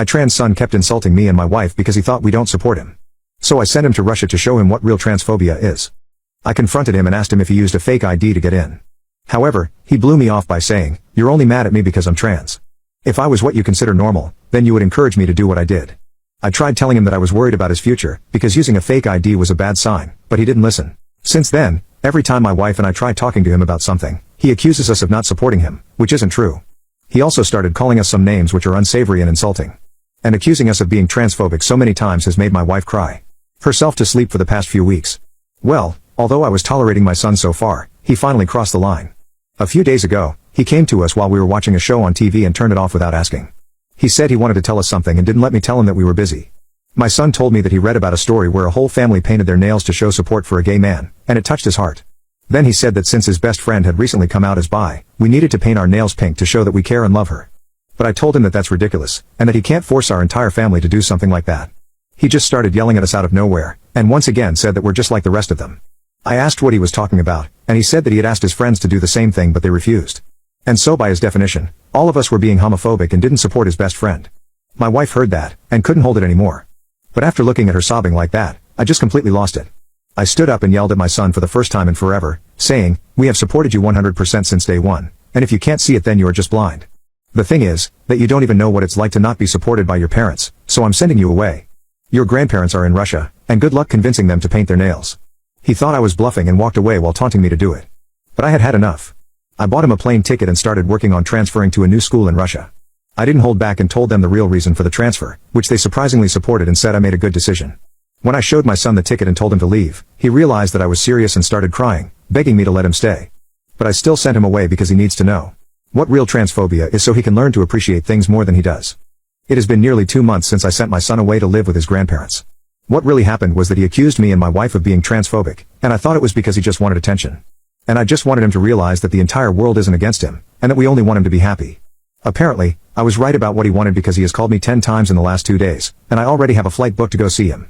My trans son kept insulting me and my wife because he thought we don't support him. So I sent him to Russia to show him what real transphobia is. I confronted him and asked him if he used a fake ID to get in. However, he blew me off by saying, "You're only mad at me because I'm trans. If I was what you consider normal, then you would encourage me to do what I did." I tried telling him that I was worried about his future, because using a fake ID was a bad sign, but he didn't listen. Since then, every time my wife and I try talking to him about something, he accuses us of not supporting him, which isn't true. He also started calling us some names which are unsavory and insulting. And accusing us of being transphobic so many times has made my wife cry herself to sleep for the past few weeks. Well, although I was tolerating my son so far, he finally crossed the line. A few days ago, he came to us while we were watching a show on TV and turned it off without asking. He said he wanted to tell us something and didn't let me tell him that we were busy. My son told me that he read about a story where a whole family painted their nails to show support for a gay man, and it touched his heart. Then he said that since his best friend had recently come out as bi, we needed to paint our nails pink to show that we care and love her. But I told him that that's ridiculous, and that he can't force our entire family to do something like that. He just started yelling at us out of nowhere, and once again said that we're just like the rest of them. I asked what he was talking about, and he said that he had asked his friends to do the same thing but they refused. And so by his definition, all of us were being homophobic and didn't support his best friend. My wife heard that, and couldn't hold it anymore. But after looking at her sobbing like that, I just completely lost it. I stood up and yelled at my son for the first time in forever, saying, "We have supported you 100% since day one, and if you can't see it then you are just blind. The thing is, that you don't even know what it's like to not be supported by your parents, so I'm sending you away. Your grandparents are in Russia, and good luck convincing them to paint their nails." He thought I was bluffing and walked away while taunting me to do it. But I had had enough. I bought him a plane ticket and started working on transferring to a new school in Russia. I didn't hold back and told them the real reason for the transfer, which they surprisingly supported and said I made a good decision. When I showed my son the ticket and told him to leave, he realized that I was serious and started crying, begging me to let him stay. But I still sent him away because he needs to know what real transphobia is so he can learn to appreciate things more than he does. It has been nearly 2 months since I sent my son away to live with his grandparents. What really happened was that he accused me and my wife of being transphobic, and I thought it was because he just wanted attention. And I just wanted him to realize that the entire world isn't against him, and that we only want him to be happy. Apparently, I was right about what he wanted because he has called me 10 times in the last 2 days, and I already have a flight booked to go see him.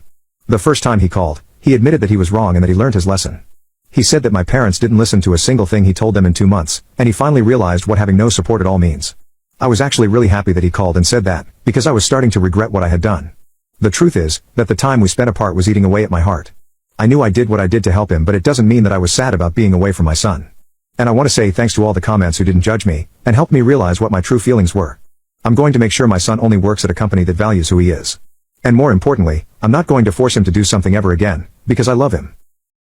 The first time he called, he admitted that he was wrong and that he learned his lesson. He said that my parents didn't listen to a single thing he told them in 2 months, and he finally realized what having no support at all means. I was actually really happy that he called and said that, because I was starting to regret what I had done. The truth is, that the time we spent apart was eating away at my heart. I knew I did what I did to help him, but it doesn't mean that I was sad about being away from my son. And I want to say thanks to all the comments who didn't judge me, and helped me realize what my true feelings were. I'm going to make sure my son only works at a company that values who he is. And more importantly, I'm not going to force him to do something ever again, because I love him.